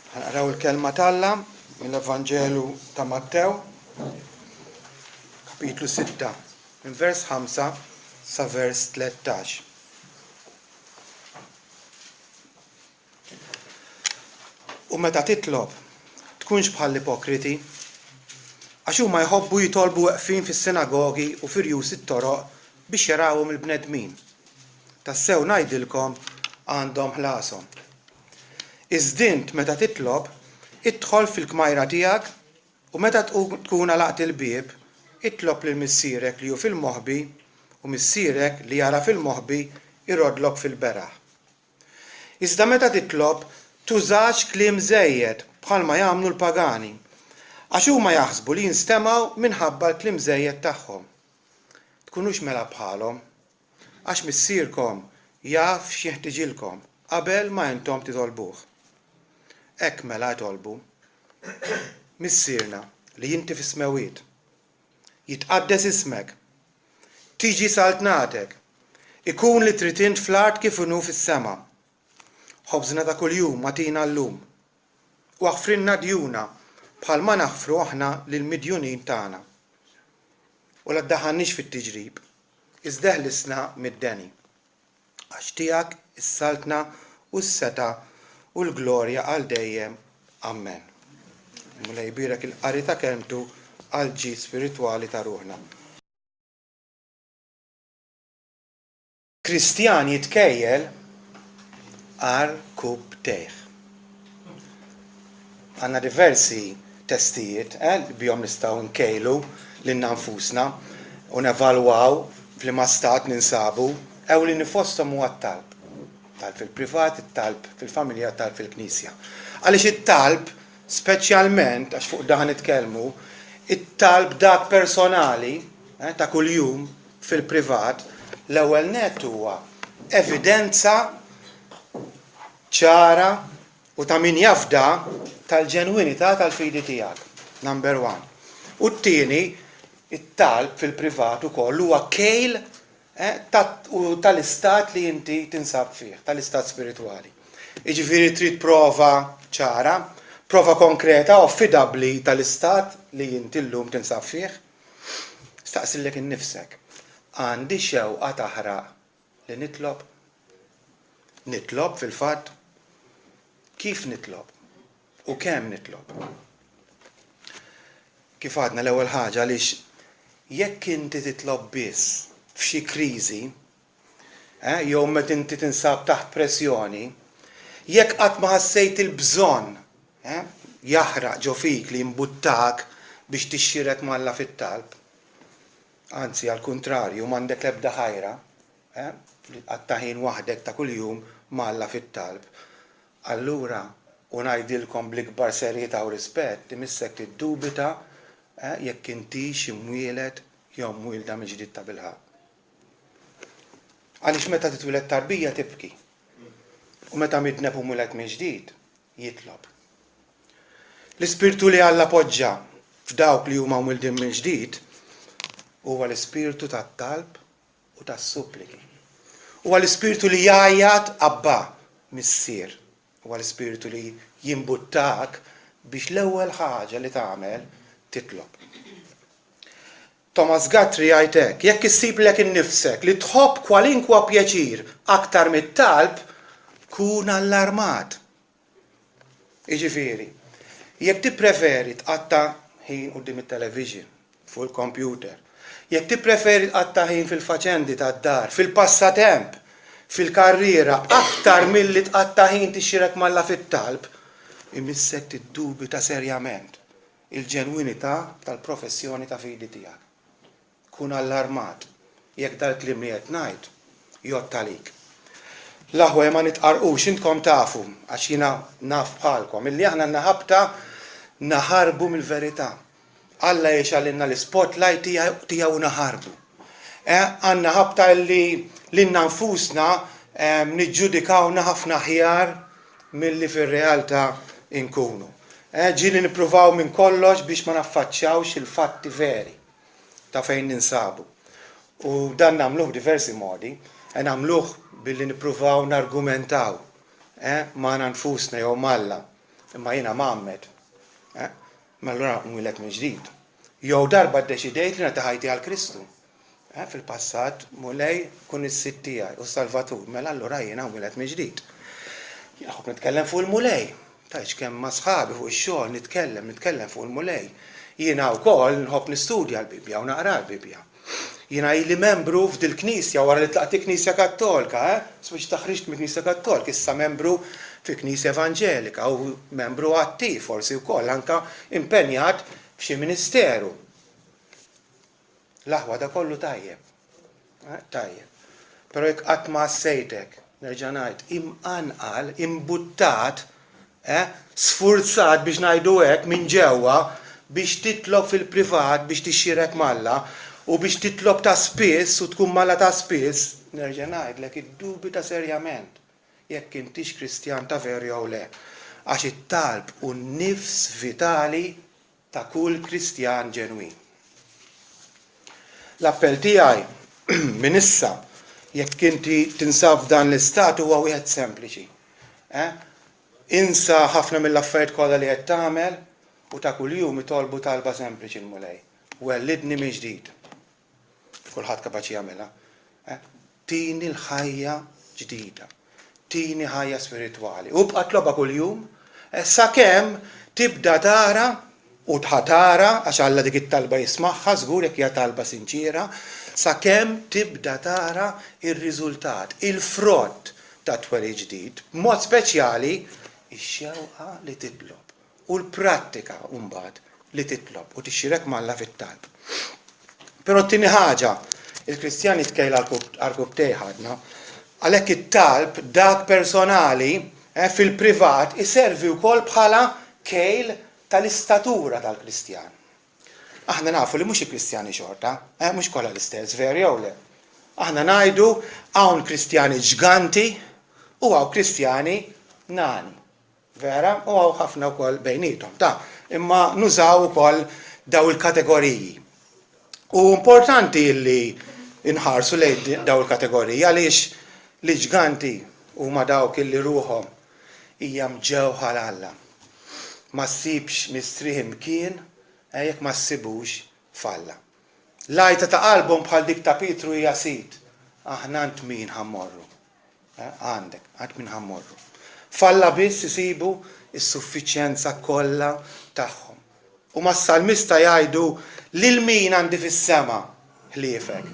Naraw il-kelma talla mill-Evanġelu ta' Mattew, kapitlu 6, minn vers 5 sa vers 13. U meta titlob, tkunx bħal ipokriti, għax huma jħobbu jitolbu waqfin fis-sinagogi u firjus it-toroq biex jarawhom il-bnedmin. Tassew ngħidilkom għandhom ħlashom. Iżdint meta titlob, idħol fil-kmajra tiegħek u meta tkun għalaqt il-bieb, itlob lil missierek li hu fil-moħbi u missierek li jara fil-moħbi irodlok fil-beraħ. Iżda meta titlob, tużax kliem żejjed bħalma jagħmlu l-pagani, għax huma jaħsbu li jinstemaw minħabba l-kliem żejjed tagħhom. Tkunux mela bħalhom, għax missierkom jaf x'jeħtieġilkom qabel ma intom titolbuh. Hekk mela jtolbu, missierna li inti fis-smewiet, jitqaddes ismek, tiġi saltnatek, ikun li trid int fl-art kif inhu fis-sema. Ħobżna ta' kuljum agħtina llum, u aħfrinna djuna bħalma naħfru aħna lill-midjunin tagħna. U la ddaħħalniex fit-tiġrib, iżda ħlisna mid-deni. Għax tiegħek is-saltna u s-seta u l-glorja għal dejjem. Amen. Mela jbirek il-qari ta' kelmtu għal ġid spiritwali ta' ruħna. Kristjan jitkejjel għar kub teħ. Għandna diversi testijiet bihom nistgħu nkejlu lilna nfusna u nevalwaw f'liema stat ninsabu ew li nifosthom huwa t-talb. Talb fil-privat, it-talb fil-familja, talb fil-knisja. Għaliex it-talb, speċjalment, għax fuq daħ nitkellmu, it-talb dak personali ta' kuljum fil-privat, l-ewwel nett huwa evidenza ċara u ta' min jafda tal-ġenwinità tal-fidi tiegħek. Number one. U t-tieni, it-talb fil-privat ukoll huwa kejl tal-istat li inti tinsab fih, tal-istat spiritwali. Jiġifieri trid prova ċara, prova konkreta u affidabbli tal-istat li inti llum tinsab fih. Staqsillek innifsek, għandi xewqa taħraq li nitlob? Nitlob fil-fatt? Kif nitlob? U kemm nitlob? Kif għadna l-ewwel ħaġa għaliex jekk inti titlob biss f'xi kriżi, jew meta inti tinsab taħt pressjoni, jekk qatt ma ħassejt il-bżonn jaħraq ġo fik li jimbuttak biex tixxirek malla fit-talb, anzi għall-kuntrarju m'għandek l-ebda ħajra, għattaħin waħdek ta' kuljum malla fit-talb, allura u ngħidilkom bl-ikbar serjetà u rispett imissek tiddubita jekk inti xi mwieled jew mwielda mill-ġdid ta' bilħaq. Għaliex meta titwiled tarbija tibki. U meta midneb u mwieled mill-ġdid jitlob. L-ispirtu li Alla poġġa f'dawk li huma mwildin mill-ġdid huwa l-ispirtu tat-talb u tas-suppliki. Huwa l-ispirtu li jgħajjad Abba missier. Huwa l-ispirtu li jimbuttak biex l-ewwel ħaġa li tagħmel titlob. Thomas Guthrie jgħid hekk, jekk issiblek innifsek li tħobb kwalinkwa pjaċir aktar mit-talb, kun allarmat. Jiġifieri, jekk tippreferi tqatta' ħin quddiem it-television, fuq il-computer, jekk tippreferi tqatta' ħin fil-faċendi tad-dar, fil-passatemp, fil-karriera aktar milli tqatta' ħin tixxirek malla fit-talb, imissek tiddubita serjament il-ġenwinità tal-professjoni ta' fidi tiegħek. Kun allarmat, jekk dal-kliem li qed ngħid jgħod għalik. L-aħwa ma nitqarqux intkom tafu għax jiena naf bħalkom illi aħna naħabta naħarbu mill-verità. Alla jgħixalilna l-spotlight tiegħu naħarbu. Għandna ħabta li lilna nfusna niġġudikawna ħafna aħjar milli fir-realtà inkunu. Ġieli nippruvaw minn kollox biex ma naffaċċjawx il-fatti veri ta' fejn ninsabu. U dan nagħmluh diversi modi, nagħmluh billi nippruvaw nargumentaw ma' nfusna jew malla imma jiena Muhammad. Ma allura mwieled minn ġdid. Jew darba ddeċidejt li nagħti ħajti għal Kristu. Fil-passat mulej kun is-Sitt tiegħi u Salvatur, mela allura jiena mwieled minn ġdid. Jiena nitkellem fuq il-mulej. Tajx kemm ma' sħabi fuq ix-xogħol nitkellem fuq il-mulej. Jiena wkoll nħobb nistudja l-Bibja u naqra l-Bibja. Jiena ili membru f'dil knisja wara li tlaqt Knisja Kattolika, biex taħriġt mill-Knisja Kattolika, issa membru fi Knisja Evanġelika u membru attiv forsi wkoll anke impenjat f'xi ministeru. L-aħwa da kollu tajjeb. Tajjeb. Però jekk qatt ma ssejtek, nerġa' ngħid, imqanqal, imbuttat, sfurzat biex ngħidu hekk minn ġewwa biex titlob fil-privat biex tixxirek malla u biex titlob ta' spiss u tkun malla ta' spiss, nerġa' ngħidlek iddubita serjament jekk intix Kristjan ta' veru jew le. Għax it-talb u n-nifs vitali ta' kull Kristjan ġenwin. L-appell tiegħi minn issa jekk inti tinsab f'dan l-istat huwa wieħed sempliċi. Insa ħafna mill-affarijiet kollha li qed tagħmel u ta' kuljum itolbu talba sempliċi l-mulej. Wellidni minn ġdid. Kulħadd kapaċi jagħmilha. Tini l-ħajja ġdida. Tini ħajja spiritwali. U bqa' tloba kuljum sakemm tibda tara u tħatara, għax Alla dik it-talba jismagħha, żgur jekk hija talba sinċira, sakemm tibda tara ir-riżultat, il-frott ta' twelid ġdid, b'mod speċjali ix-xewqa li titlob u l-prattika mbagħad li titlob u tixxirek malla fit-talb. Però t-tieni ħaġa, il-Kristjani tkejla għall-kub ħadna, għalhekk it-talb dak personali fil-privat iservi wkoll bħala kejl tal-istatura tal-Kristjan. Aħna nafu li mhux il-Kristjani xorta, mhux kollha l-istess, veri jew le. Aħna ngħidu hawn Kristjani ġganti u hawn Kristjani nani. Vera, u hawn ħafna wkoll bejnietom. Imma nużaw ukoll daw il-kategoriji. U importanti li inħarsu lejn daw il-kategoriji għaliex li ġganti huma dawk illi ruhom hija mġewħa l-Alla. Ma ssibx mistrieħ imkien jekk ma ssibux falla. L-għajta ta' qalbhom bħal dik ta' Pietru hija sit. Aħna ant min ħammorru. Għandek min ħammorru. Falla biss isibu s-suffiċjenza kollha tagħhom. U mas-salmista jgħidu lil min għandi fis-sema ħliefek.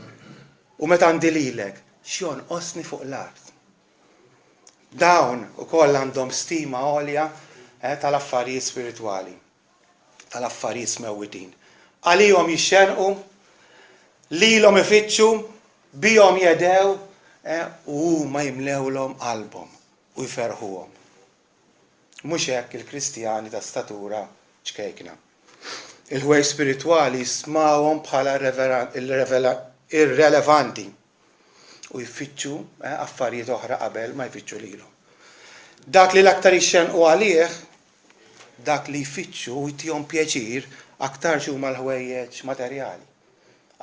U meta għandi lilek x'jonqosni fuq l-art. Dawn ukoll għandhom stima għolja tal-affarijiet spiritwali, tal-affarijiet smewwitin. Għalihom jixxenqu, lilhom ifittxu, bihom jedew u huma jimlewlhom qalbhom u jferħuhom. Mhux hekk il-Kristjani ta' statura ċkejkna. Il-ħwejjeġ spiritwali jismawhom bħala irrelevanti u jfittxu affarijiet oħra qabel ma jfittxu lilhom. Dak li l-aktar jixxenqu għalih, dak li jfittxu u jtihom pjaċir aktar huma l-ħwejjeġ materjali,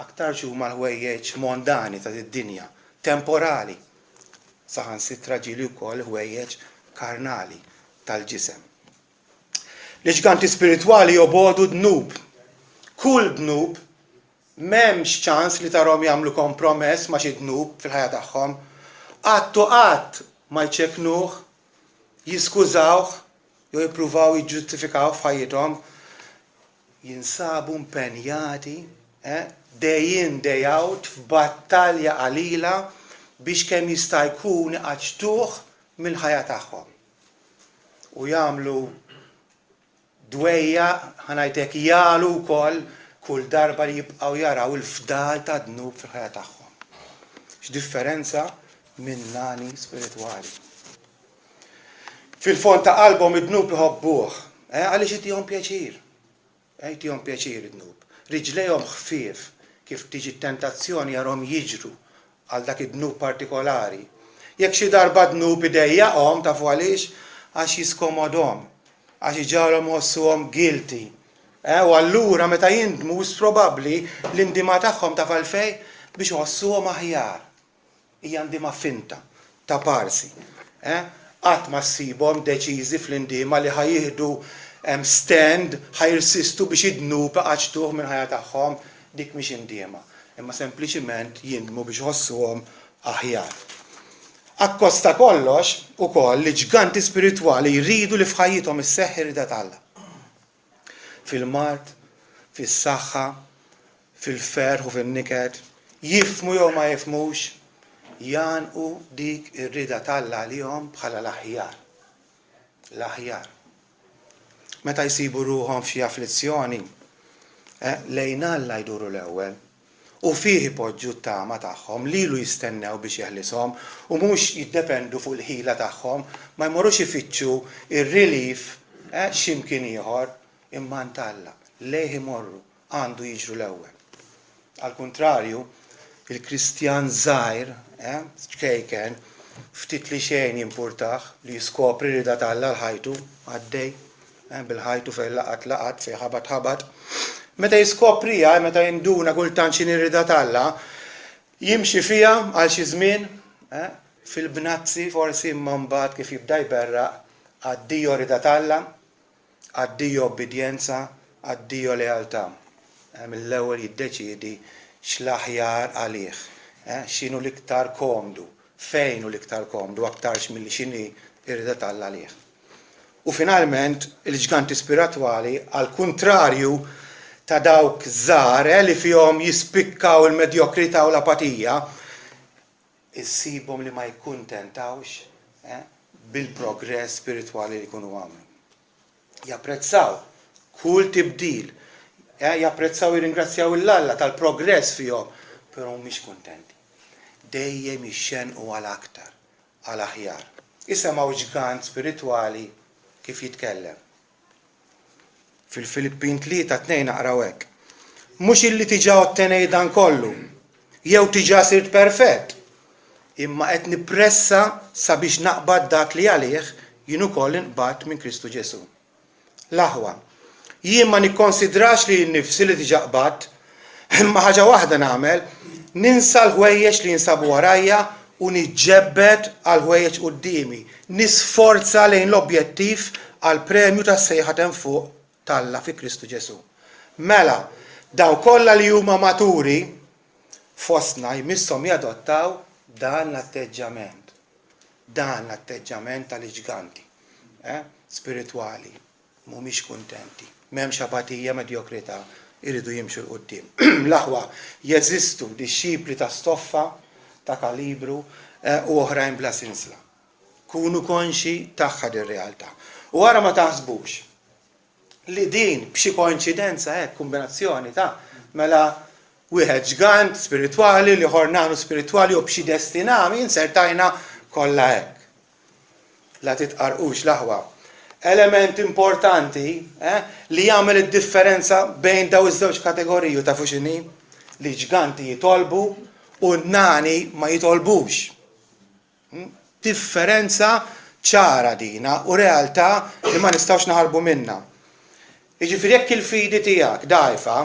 aktar huma l-ħwejjeġ mondani ta' id-dinja, temporali, saħansitra ġieli wkoll ħwejjeġ karnali tal-ġisem. L-ġganti spiritwali jobodu dnub. Kull dnub m'hemmx ċans li tarhom jagħmlu kompromess ma' xi dnub fil-ħajja tagħhom, qatt ma jċekknuh, jiskużawh, jew jippruvaw jiġġustifikaw f'ħajjithom, jinsabu impenjati day in day out f'battalja qalila biex kemm jista' jkun iqaċtuh mill-ħajja tagħhom. U jagħmlu dwejja ħanajtek jalu wkoll kull darba li jibqgħu jaraw il-fdal ta' dnub fil-ħajja tagħhom. X'differenza minn nani spiritwali. Fil-fond ta' qalbhom id-dnub iħobbuh, għaliex itihom pjaċir. Itihom pjaċir id-dnub. Riġlejhom ħfief kif tiġi t-tentazzjoni jarhom jiġru għal dak id-dnub partikolari. Jekk xi darba dnub idejjaqhom tafu għaliex għax jiskomodhom, għax iġarhom ħossuhom guilty. U allura meta jindmu probabbli l-indima tagħhom taf għalfejn biex iħossuhom aħjar. Hija ndima finta ta' parsi. qatt ma ssibhom deċiżi fl-indiema li ħajjieħdu stand ħajrsistu biex jidnu baqaċtuh minn ħajja tagħhom, dik mhix indiema. Imma sempliċiment jindmu biex ħossuhom aħjar. Akkosta kollox ukoll li ġganti spiritwali jridu li f'ħajjithom isseħħ irida tal-Alla. Fil-mart, fis-saħħa, fil-ferħ u fin-niked, jifhmu jew ma jifhmux, janqu dik ir-rida tal-Alla għalihom bħala l-aħjar. L-aħjar. Meta jsibu ruhom f'xi afflizzjoni, lejn Alla jduru l-ewwel u fih ipoġġu t-tama tagħhom lilu jistennew biex jeħlishom u mhux jiddependu fuq il-ħila tagħhom, ma jmorrux ifittxu ir-relief x'imkien ieħor imma ant Alla. Lejh imorru għandu jiġru l-ewwel. Al kontrarju, il-Kristjan żgħir, ċkejken, ftit li xejn jimpurtah li jiskopri rida tal-Alla l-ħajtu għaddej, bil-ħajtu fejn laqat fejn ħabat. Meta jiskoprija, meta jinduna kultant x'inhi rida tal-Alla, jimxi fiha għal xi żmien, fil-bnazzi forsi imma mbagħad kif jibda jberraq għaddiju rida tal-Alla, għaddiju obbedjenza, għaddiju lealtà. Mill-ewwel jiddeċiedi x'l-aħjar għalih, x'inhu l-iktar komdu, fejn hu l-iktar komdu aktarx milli x'inhi r-rida tal-Alla għalih. U finalment il-ġganti spiritwali għal kuntrarju ta' dawk żgħar li fihom jispikkaw il-medjokrità u l-apatija, issibhom li ma jikkuntentawx bil-progress spiritwali li jkunu għamlu. Japprezzaw kull tibdil, japprezzaw jirringrazzjaw l-Alla tal-progress fihom, però mhumiex kuntenti. Dejjem jixxenqu għal aktar, għal aħjar. Isemgħu ġgant spiritwali kif jitkellem. Fil-Filippin 3:2 naqraw hekk. Mhux illi tiġà ottenej dan kollu, jew tiġà sirt perfett, imma qed nippressa sabiex naqbad dak li għalih jien ukoll inqbad minn Kristu Ġesu. L-aħwa, jien ma nikkonsidrax li nnifsi li tiġà qbad, imma ħaġa waħda nagħmel, ninsa l-ħwejjeġ li jinsabu warajja u niġġebbed għal ħwejjeġ qudiemi, nisforza lejn l-objettiv għal premju tas-sejħa hemm fuq tal-Alla fi Kristu Ġesu. Mela, daw kollha li huma maturi fostna jmisshom jadottaw dan l-atteġġament. Dan l-atteġġament tal-ġganti spiritwali. Mhumiex kuntenti. M'hemmx apatija, medjokrità, iridu jimxu l-qudiem. L-aħwa jeżistu dixxipli ta' stoffa, ta' kalibru u oħrajn bla sinsla. Kunu konxi tagħha dir-realtà. U wara ma taħsbux li din b'xi koinċidenza kombinazzjoni ta' mela wieħed ġgant spiritwali li ħornanu spiritwali u b'xi destinami insertajna kollha hekk. La titqarqux l-aħwa. Element importanti li jagħmel id-differenza bejn daw iż-żewġ kategoriji ta' fuxini li ġganti jitolbu u n-nani ma jitolbux. Differenza ċara dina u realtà li ma nistgħux naħarbu minnha. Jiġifieri jekk il-fidi tiegħek dgħajfa,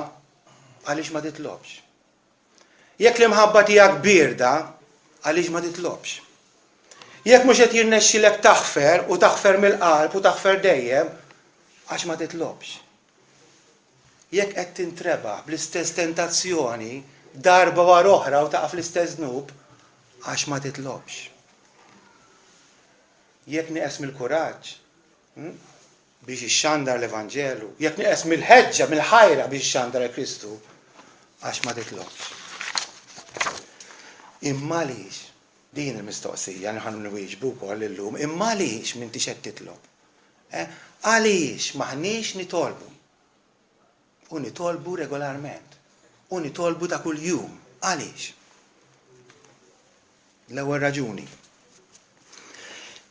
għaliex ma titlobx. Jekk l-imħabba tiegħek birda, għaliex ma titlobx. Jekk mhux qed jirnexxilek taħfer u taħfer mill-qalb u taħfer dejjem, għax ma titlobx. Jekk qed tintreba bl-istess tentazzjoni darba wara oħra u taqa' fl-istess dnub, għax ma titlobx. Jekk nieqes mill-kuraġġ biex ixxandar l-Evanġelu, jekk nieqes mill-ħeġġa, mill-ħajra biex ixxandar Kristu, għax ma titlobx. Imma għaliex, din il-mistoqsija nħannu nwieġbu wkoll illum, imma għaliex m'intix qed titlob? Għaliex maħniex nitolbu? U nitolbu regolarment. U nitolbu ta' kuljum. Għaliex? L-ewwel raġuni.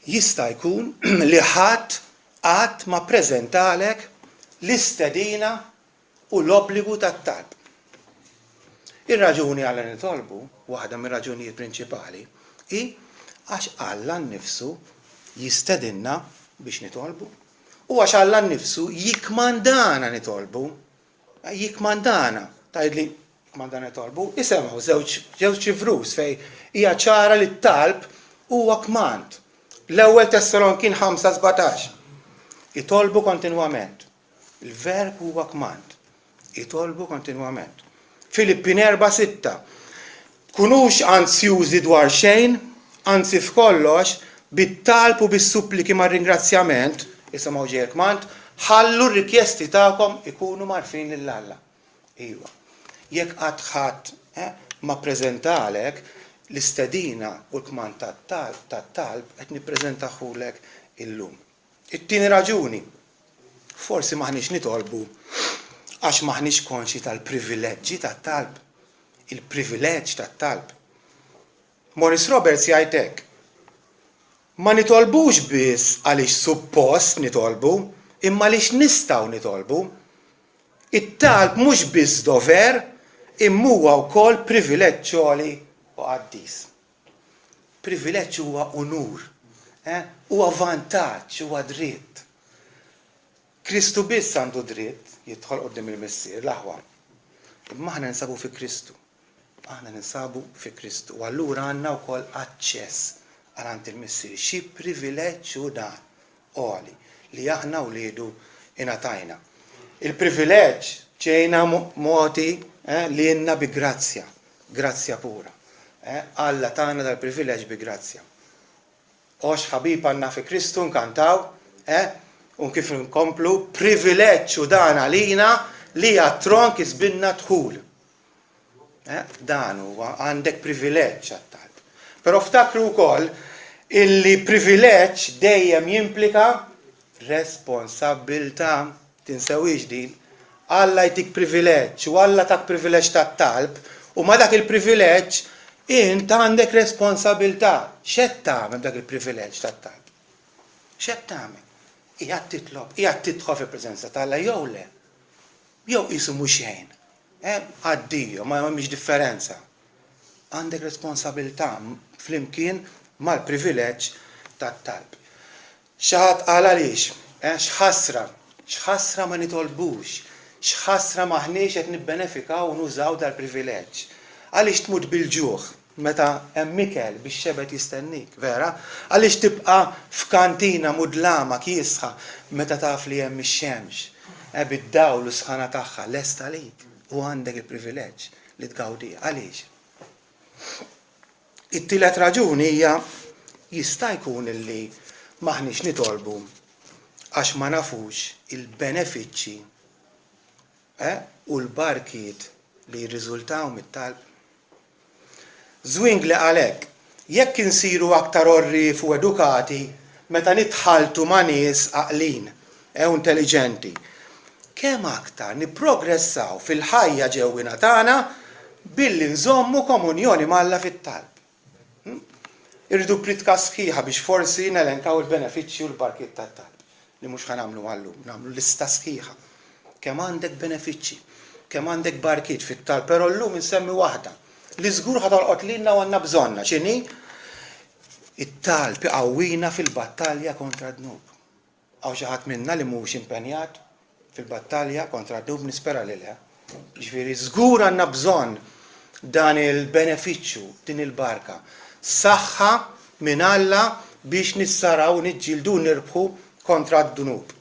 Jista' jkun li ħadd qatt ma ppreżentalek l-istedina u l-obbligu tat-talb. Ir-raġuni għal nitolbu, waħda mir-raġunijiet prinċipali, hi għax Alla nnifsu jistedinna biex nitolbu u għax Alla nnifsu jikmandana nitolbu. Jikmandana, tgħidli jikmandana nitolbu, isemgħu żewġ ċifrus fejn hija ċara li t-talb huwa kmand. L-ewwel Tessalonkin 5:17. Itolbu kontinwament. Il-verb huwa kmand. Itolbu kontinwament. Filippin 4:6. Kunux ansjużi dwar xejn, anzi f'kollox, bit-talb u bis-suppliki mar-ringrazzjament, isimgħu ġej kmand, ħallu r-rikjesti tagħkom ikunu marfin lil Alla. Iva. Jekk qatt ħadd ma preżentalek l-istedina u l-kmand tat-talb qed nippreżentaħulek illum. It-tieni raġuni, forsi maħniex nitolbu għax maħniex konxi tal-privileġġi tat-talb. Il-privileġġ tat-talb. Morris Roberts jgħid hekk. Ma nitolbux biss għaliex suppost nitolbu, imma għaliex nistgħu nitolbu. It-talb mhux biss dover, imma huwa wkoll privileġġ għoli u qaddis. Privileġġ huwa unur, huwa vantaġġ, huwa dritt. Kristu biss għandu dritt jidħol qudiem il-missier l-aħwa. Imma aħna ninsabu fi Kristu. Aħna ninsabu fi Kristu. U allura għandna wkoll aċċess għal il-missier. Xi privileġġ hu dan għoli li aħna wliedu ingħatajna. Il-privileġġ ġejna moti li jenna bi grazzja, grazzja pura. Alla tagħna dal-privileġġ bi grazzja. Ox ħabib għandna fi Kristu nkantaw, u kif nkomplu privileġġ u dan għalina li għat-tron kisbinna dħul. Dan huwa għandek privileġġ għat-talb. Però ftakru wkoll illi privileġġ dejjem jimplika responsabbiltà. Tinsewix din. Alla jtik privileġġ u Alla tak privileġġ tat-talb u ma dak il-privileġġ int għandek responsabbiltà. X'qed tagħmel dak il-privileġġ tat-talb? X'qed tagħmel? Qiegħed titlob, qiegħed tidħol fil-preżenza tal-Alla jew le. Jew qisu mhux xejn. Għaddiju, ma mhix differenza. Għandek responsabbiltà flimkien mal-privileġġ tat-talb. Xi ħadd qal għaliex, x'ħasra ma nitolbux, x'ħasra maħniex qed nibbenefikaw u nużaw dal-privileġġ. Għaliex tmut bil-ġuħ meta hemm ikel biex xebet jistennik, vera? Għaliex tibqa' f'kantina mudlama kiesħa meta taf li hemm ix-xemx, bid-dawl u sħana tagħha lesta lik u għandek il-privileġġ li tgawdi. Għaliex? It-tielet raġuni hija jista' jkun illi maħniex nitolbu għax ma nafux il-benefiċċji u l-barkiet li jirriżultaw mit-talb. Zwingli għalhekk, jekk insiru aktar orrif u edukati meta nitħaltu ma' nies għaqlin u intelligenti, kemm aktar nipprogressaw fil-ħajja ġewwina tagħna billi nżommu komunjoni mal-Alla fit-talb. Irridu pritka sħiħa biex forsi nelenkaw il-benefiċċji u l-barkiet tat-talb. Li mhux ħanamlu għallum, nagħmlu lista sħiħa. Kemm għandek benefiċċji, kemm għandek barkiet fit-talb, però llum insemmi waħda li żgur ħatolqot lilna u għandna bżonna. X'inhi? It-talb iqawwina fil-battalja kontra d-dnub. Hawn xi ħadd minna li mhuwiex impenjat fil-battalja kontra d-dnub nispera li le. Ġifieri żgur għandna bżonn dan il-benefiċċju, din il-barka. Saħħa minn Alla biex nissaraw niġġieldu nirbħu kontra d-dunub.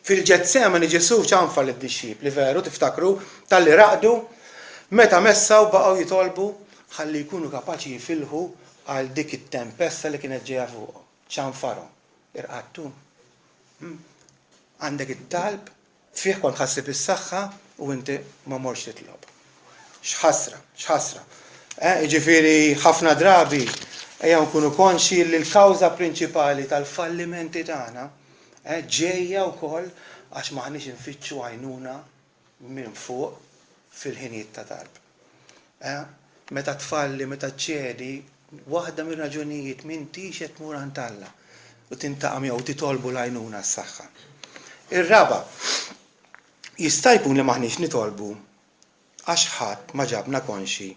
Fil-Ġetsemani Ġesu ċanfa lid-dixxib li veru tiftakru tal-li raqdu meta messaw baqgħu jitolbu ħalli jkunu kapaċi jifilħu għal dik it-tempesta li kienet ġejja fuqhom. ċanfarhom. Irqattu. Għandek it-talb, fih kont ħassib is-saħħa u inti ma morx titlob. X'ħasra. Ġifieri ħafna drabi ejja nkunu konxi li l-kawża prinċipali tal-fallimenti tagħna ġejja wkoll għax maħniex infittxu għajnuna minn fuq fil-ħinijiet ta' talb. Meta tfalli, meta ċedi, waħda mir raġunijiet m'intix qed tmur għand Alla u tintaqam jew titolbu l-għajnuna s-saħħa. Ir-raba' jista' jkun li maħniex nitolbu għax ħadd ma ġabna konxi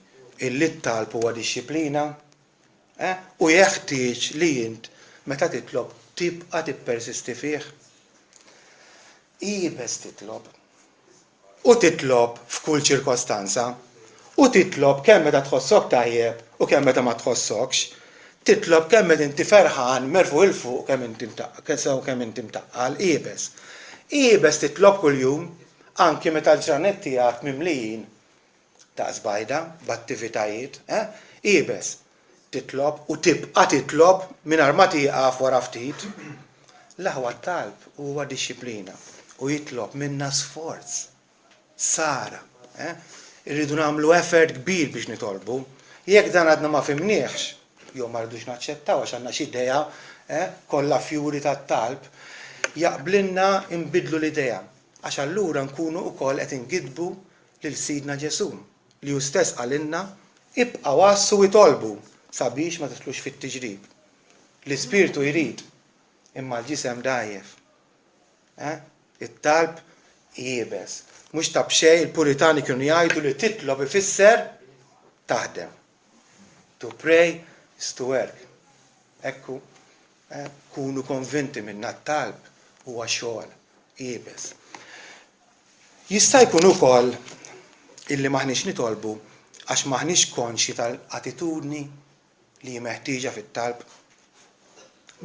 illi t-talb huwa dixxilpina u jeħtieġ li int meta titlob tibqa' tippersisti fih. Ibes titlob. U titlob f'kull ċirkostanza. U titlob kemm meta tħossok tajjeb u kemm meta ma tħossokx. titlob kemm qed inti ferħan merfu il fuq kemm inti mtaqqal qiebes. Qiebes titlob kuljum anke meta l-ġranet tiegħek mimlijin ta' żbajda b'attivitajiet, qiebes titlob u tibqa' titlob mingħajr ma tieqaf wara ftit. L-aħwa talb huwa dixxilpina u jitlob minna sforz. Sara, irridu nagħmlu effort kbir biex nitolbu. Jekk dan għadna ma fimniex, jew ma rridux naċċettaw għax għandna xi idea kollha fjuri tat-talb, jaqblilna nbidlu l-idea għax allura nkunu wkoll qed ingidbu lil Sidna Ġesu li hu stess qalilna ibqa' wassu jitolbu sabiex ma titlux fit-tiġrib. L-Ispirtu jrid imma l-ġisem dajjef. It-talb qiebes. Mhux ta' b'xejn il-Puritani kienu jgħidu li titlob ifisser taħdem. To pray is to work. Ekku, kunu konvinti minna t-talb huwa xogħol qiebes. Jista' jkun ukoll illi maħniex nitolbu għax maħniex konxi tal-attitudni li meħtieġa fit-talb.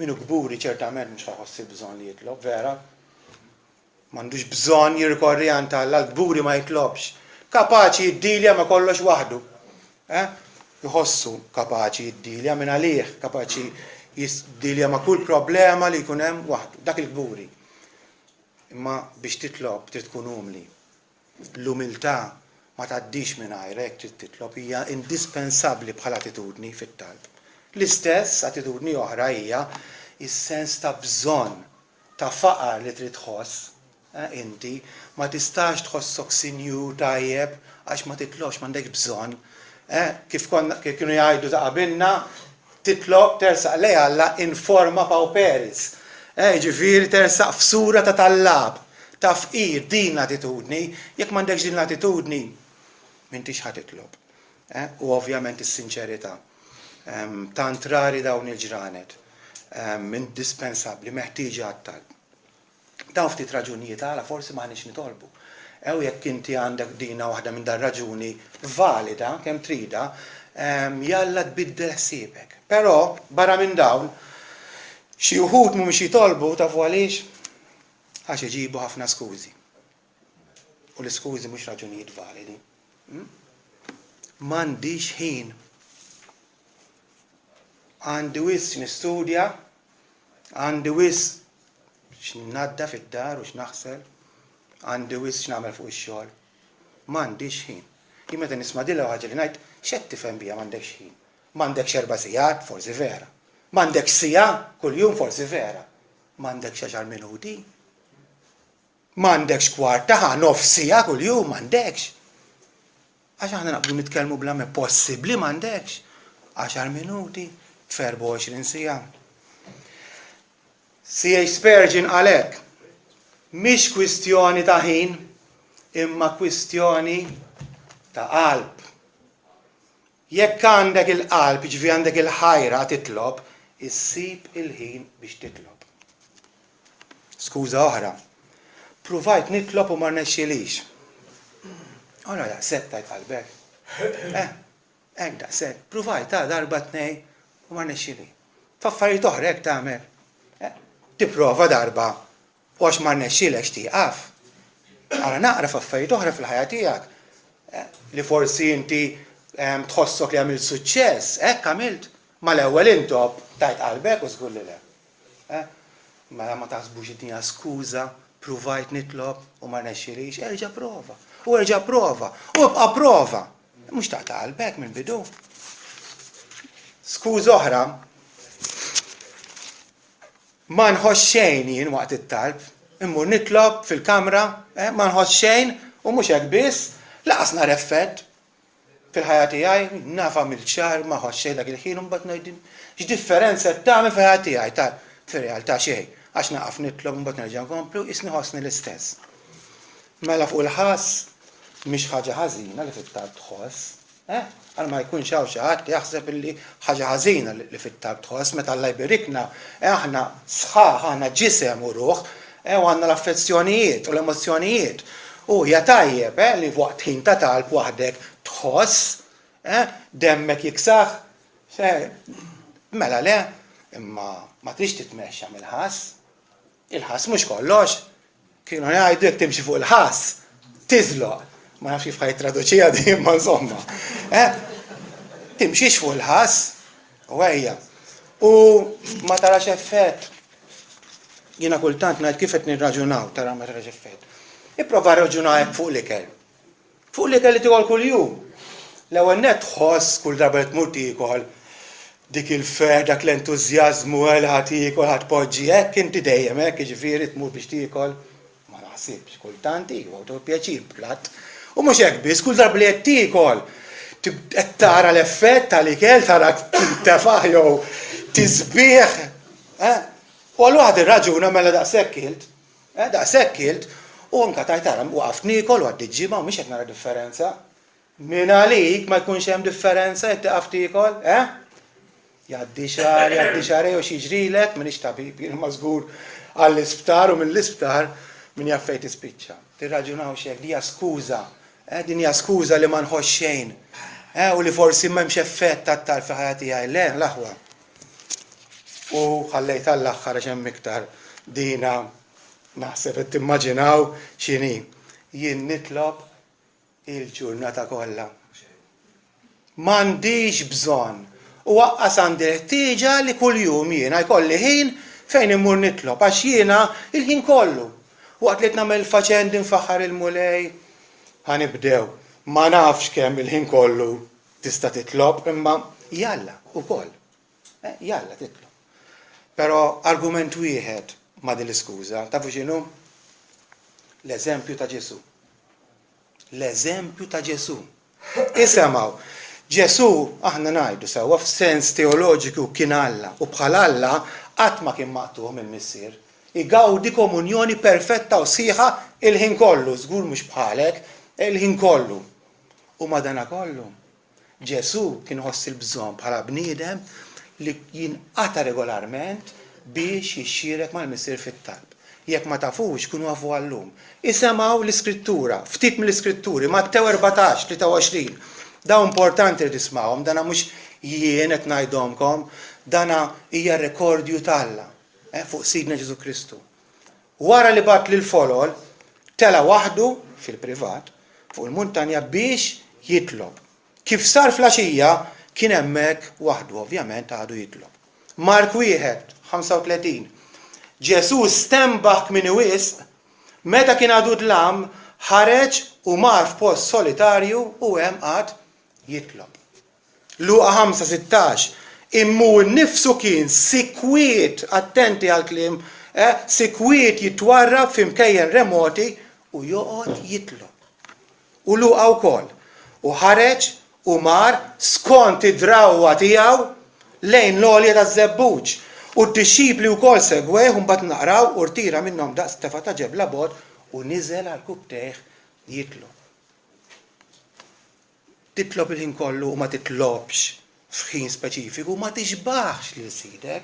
Minu kburi ċertament mhux ħaħossi bżonn li jitlob, vera. M'għandux bżonn jirrikorri għand Alla, l-kburi ma jitlobx. Kapaċi jiddilja ma kollox waħdu. Jħossu kapaċi jiddilja minn għalih, kapaċi jiddilja ma kull problema li jkun hemm waħdu. Dak il-kburi. Imma biex titlob trid tkun umli. L-umiltà ma tgħaddix mingħajr hekk trid titlob hija indispensabbli bħala attitudni fit-talb. L-istess attitudni oħra hija is-sens ta' bżonn ta' faqar li trid tħoss. Inti ma tistax tħossok sinjur tajjeb għax ma titlobx m'għandek bżonn. Kif kienu jgħidu ta' qabilna titlob tersaq lej Alla in forma pauperis. Ġifieri tersaq f'sura ta' tallab, ta' fqir din l-attitudni, jekk m'għandekx din l-attitudni m'intix ħad titlob. U ovvjament is-sinċerità. Tant rari dawn il-ġranet, indispensabbli, meħtieġa għat-talb. Dawn ftit raġunijiet għala forsi maħniex nitolbu. Jekk inti għandek dina waħda minn dar raġuni valida, kemm trida, jalla tbiddel ħsiebek. Però barra minn dawn, xi wħud mhumiex jitolbu tafu għaliex għax iġibu ħafna skużi. U l-iskużi mhux raġunijiet validi. M'għandix ħin. Għandi wis nistudja, għandi wis x'nadda fid-dar u x'naħsel, għandi wis x'nagħmel fuq ix-xogħol. M'għandix ħin. Jien meta nisma' dilha ħaġa li ngħid x'qed tifhem biha m'għandekx ħin. M'għandekx 4 sigħat, forsi vera. M'għandekx siegħa kuljum, forsi vera. M'għandekx 10 minuti. M'għandekx kwarta nofs siegħa kuljum, m'għandekx. Għax aħna naqblu nitkellmu bla me possibbli m'għandekx 10 minuti f'24 siegħa. C.H. Spurgeon għalhekk mhix kwistjoni ta' ħin imma kwistjoni ta' qalb. Jekk għandek il-qalb, ġifi għandek il-ħajra titlob, issib il-ħin biex titlob. Skuża oħra, pruvajt nitlob u ma rnexxielix. Ora daqshekk tajt qalbek. Hekk daqshekk, pruvajt ta' darba tnej u ma rnexxielix. F'affarijiet oħra hekk tagħmel. Tipprova darba u għax ma rnexxielekx tieqaf. Ara naqra f'affarijiet oħra fil-ħajja tiegħek li forsi inti tħossok li għamilt suċċess, hekk għamilt. Mal-ewwel intob tajt qalbek u żgur li le. Mela ma taħsbux id-dinja skuża, pruvajt nitlob u ma rnexxielix, erġa' prova. U erġa' prova. U bqa' prova. Mhux taqta' qalbek mill-bidu. Skuża oħra, ma nħoss xejn jien waqt it-talb, immur nitlob fil-kamra, ma nħoss xejn u mhux hekk biss, laqas nar effett fil-ħajja tiegħi, nafa mill-ċar ma nħoss xejn dak il-ħin u mbagħad ngħidin x'differenza tagħmel fil-ħajja tiegħi fir-realtà xejn, għax naqaf nitlob u mbagħad nerġa' nkomplu isni ħossni l-istess. Mela fuq il-ħass mhix ħaġa ħażina li fit-talb tħoss, għal ma jkunx hawn xi ħadd jaħseb illi ħaġa ħażina li fit-talb tħoss meta Alla jberikna aħna sħaħ, aħna ġisem u ruħ, u għandna l-affezzjonijiet u l-emozzjonijiet. U hija tajjeb li waqt ħin ta' talb waħdek tħoss, demmek jiksaħ, Mela le, imma ma trix titmexxa mill-ħass. Il-ħass mhux kollox. Kienu jgħidu jekk timxi fuq il-ħass, tiżloq. Ma nafx kif ħajtraduċija di imma insomma. Timxix fuq il-ħass, u ejja. U ma tarax effett. Jiena kultant ngħid kif qed nirraġunaw tara ma tarax effett. Ipprova raġunaw hekk fuq l-ikel. Fuq l-ikel li tikol kuljum. L-ewwel nett tħoss kull darba tmur tikol dik il-fer, dak l-entużjażmu ħadd tikol ħadd poġġi hekk inti dejjem hekk jiġifieri tmur biex tikol. Ma naħsibx kultant iva u pjaċir platt. U mhux hekk biss, kull darba li qed tikol qed tara l-effett tal-ikel tara tintefa' jew tisbieħ. U allura ħadd irraġuna mela daqshekk kilt, u anke tajt tara waqaft niekol u għaddiet ġimgħa u mhix qed nara differenza. Min għalik ma jkunx hemm differenza qed taqaf tikol, Jgħaddi xahar jew xi jiġrilek m'iniex tabib, jien ma żgur għall-isptar u mill-isptar min jaf fejn tispiċċa. Tirraġunaw x'hekk li hija skuża, din hija skuża li ma nħoss xejn, u li forsi m'hemmx effett tat-tal fi ħajja tiegħi, le l-aħwa. U ħallejt għall-aħħar għax hemm iktar dina naħseb qed timmaġinaw x'inhi. Jien nitlob il-ġurnata kollha. M'għandix bżonn. U waqqas għandi ħtieġa li kuljum jiena jkolli ħin fejn immur nitlob għax jiena il-ħin kollu. Waqt li qed nagħmel faċendi nfaħħar il-mulej, ħanibdew. Ma nafx kemm il-ħin kollu tista' titlob imma jalla ukoll. Jalla titlob. Però argument wieħed ma' din l-iskuża, tafu x'inhu? L-eżempju ta' Ġesu. L-eżempju ta' Ġesu. Isemgħu, Ġesu aħna ngħidu sewwa f'sens teoloġiku kien Alla u bħal Alla qatt ma kien maqtuh mill-missier. Igawdi komunjoni perfetta u sħiħa il-ħin kollu, żgur mhux bħalek, il-ħin kollu. U madankollu Ġesu kien ħoss il-bżonn bħala bniedem li jinqata' regolarment biex jixxierek mal-missier fit-talb. Jekk ma tafux kunu għafu għallum. Isemgħu l-iskrittura, ftit mill-iskritturi, Mattew 14-23. Daw importanti li tismawhom, dana mhux jien qed ngħidhomkom, dana hija rekordju tal-Alla fuq Sidna Ġesu Kristu. Wara li bat lil folol, tela waħdu fil-privat fuq il-muntanja biex jitlob. Kif sar flaxija kien hemmhekk waħdu, ovvjament għadu jitlob. Mark 1:35. Ġesu stembaħ minn wisq, meta kien għadu dlam, ħareġ u mar f'post solitarju u hemm għad jitlob. Luqa 5:16. Immu nnifsu kien sikwiet, attenti għal-klim, sikwiet jitwarrab f'imkejjen remoti u joqgħod jitlob. U Luqa wkoll. U ħareġ u mar skont id-drawwa tiegħu lejn l-għolja taż-żebbuġ. U d-dixxipli wkoll segwew u mbagħad naqraw u rtira minnhom daqs tefa' ta' ġebla bod u niżel għal kubtejh jitlob. Titlob il-ħin kollu u ma titlobx f'ħin speċifiku, ma tixbaħx lil sidek,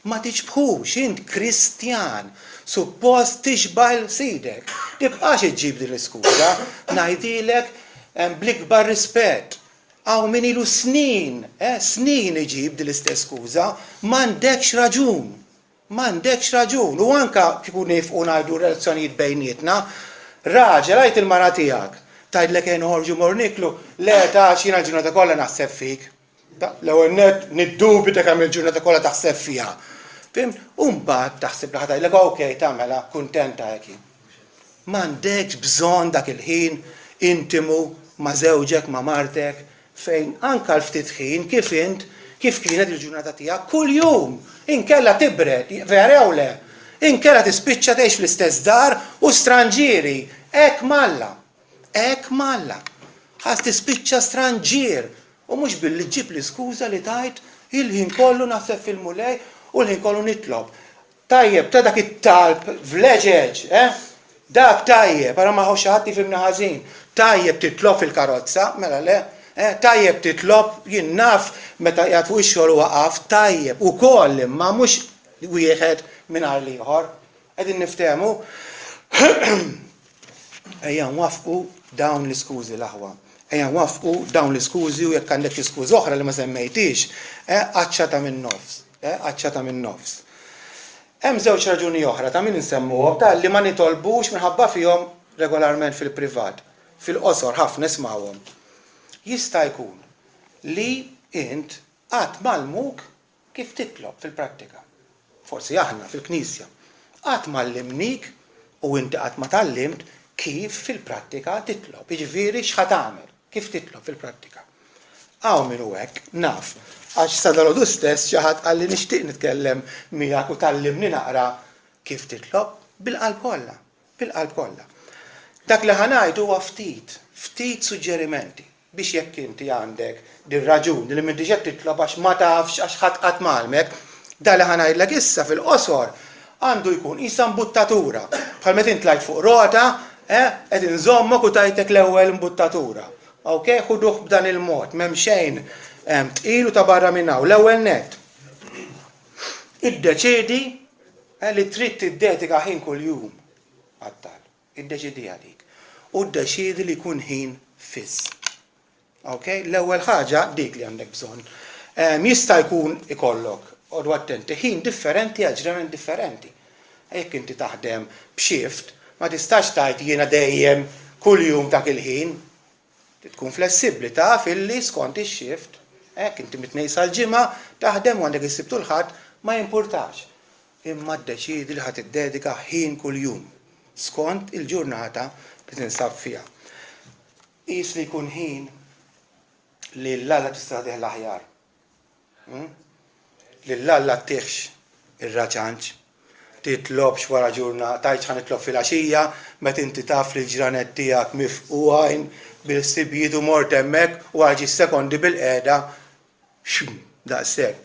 ma tiġbħux, int Kristjan, suppost tixbaħ lil sidek. Tibqax iġġib din l-iskuża, ngħidilek bl-ikbar rispett. Għaw min ilu snin iġib din l-istess skuża, m'għandekx raġun. U anka kieku nifqu ngħidu relazzjonijiet bejnietna, raġel għajt il-mara tiegħek, tgħidlek noħorġu morniklu, le ta' xina l-ġurnata kollha naħseb fik. L-ewwel nett niddubita kemm il-ġurnata kollha taħseb fiha. Fim, u mbagħad taħseb li ħatajlek okej tagħmela kuntenta hekk. M'għandekx bżonn dak il-ħin intimu ma' żewġek ma' martek fejn anke l-ftit ħin kif kienet il-ġurnata tiegħek kuljum. Inkella tibred, vera jew le. Inkella tispiċċa tgħix fl-istess dar u stranġieri. Hekk malla. Ħadd tispiċċa stranġier. U mhux billi ġib li skuża li tajt il-ħin kollu naħseb fil-mulej u l-ħin kollu nitlob. Tajjeb, ta' dak it-talb vleġeġ, dak tajjeb, ara ma ħawx ħadd jifhimna ħażin. Tajjeb titlob fil-karozza, mela le, tajjeb titlob jien naf meta qiegħed fuq ix-xogħol waqaf, tajjeb ukoll imma mhux wieħed mingħajr l-ieħor. Qegħdin niftehmu. Ejja nwafqu dawn l-iskużi l-aħwa. ejja wafqu dawn l-iskużi u jekk għandek iskuż oħra li ma semmejtix, aċċata min-nofs, aċċata min-nofs. Hemm żewġ raġuni oħra ta' min insemmuhom tal-li ma nitolbux minħabba fihom regolarment fil-privat. Fil-qosor ħafna ismawhom. Jista' jkun li int qatt malmuk kif titlob fil-prattika. Forsi aħna fil-Knisja. Qatt mallimnik u inti qatt ma tallimt kif fil-prattika titlob. Jiġifieri x'ħad tagħmel, kif titlob fil-prattika. Hawn min hu hekk, naf. Għax sadalodu stess xi ħadd qal li nixtieq nitkellem miegħek u tallimni naqra kif titlob bil-qalb kollha, bil-qalb kollha. Dak li ħanajt huwa ftit suġġerimenti biex jekk inti għandek dir-raġuni li m'intix qed titlob għax ma tafx għax ħadd qatt malmek, dak li ħanajdlek issa fil-qosor għandu jkun qisha mbuttatura. Bħal meta intlajt fuq rota, qed inżommok u tajtek l-ewwel mbuttatura. Okay, ħuduh b'dan il-mod, m'hemm xejn tqil u ta' barra minn hawn. L-ewwel nett. Iddeċiedi li trid tiddedika ħin kuljum għat-tal. Iddeċidiha dik. U ddeċiedi li jkun ħin fiss. Okay? L-ewwel ħaġa dik li għandek bżonn. Jista' jkun ikollok, għodu attenti, ħin differenti aġrament differenti. Jekk inti taħdem b'xift, ma tistax tgħid jiena dejjem kuljum dak il-ħin. Tkun flessibbli taf illi skont ix-xift, hekk inti mit-tnejn sal-ġimgħa taħdem u għandek issib tul-ħadd ma jimpurtax. Imma ddeċiedi li ħadd iddedika ħin kuljum skont il-ġurnata li tinsab fiha. Qis li jkun ħin li l-Alla tista' tagħtih l-aħjar. Li l-Alla tieħx ir-raċanċ, titlobx wara ġurnata, tajt ħan nitlob fil-għaxija, meta inti taf li l-ġranet tiegħek mifquajn bil-sibijiet u mort hemmhekk u għaġi sekondi bil-qiegħda daqshekk.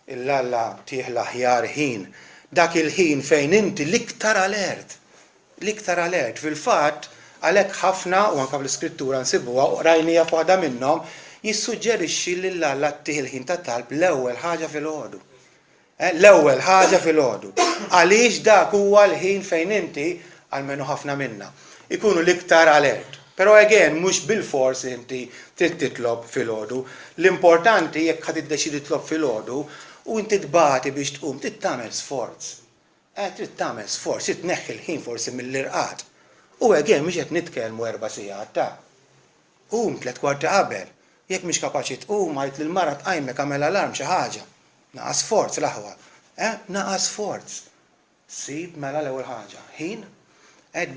Il-Alla tieħ l-aħjar ħin. Dak il-ħin fejn inti l-iktar alert. L-iktar alert. Fil-fatt, għalhekk ħafna u anke fl-iskrittura nsibuha u rajnija f'waħda minnhom jissuġġerixxi li l-Alla tieħ il-ħin tat-talb l-ewwel ħaġa fil-għodu. L-ewwel ħaġa fil-għodu. Għaliex dak huwa l-ħin fejn inti għalmenu ħafna minna ikunu l-iktar alert. Però again, mhux bil-fors inti trid titlob fil-għodu. L-importanti jekk ħad iddeċidi titlob fil-għodu u inti tbagħti biex tqum trid tagħmel sforz. Trid tagħmel sforz, trid tneħħi l-ħin forsi mill-irqad. U again mhux qed nitkellmu 4 sigħat ta'. Qum 3 kwarti qabel. Jekk mhix kapaċi tqum għajt lill-mara tqajmek għamel alarm xi ħaġa. Naqas sforz l-aħwa. Naqas sforz. Sib mela l-ewwel ħaġa. Ħin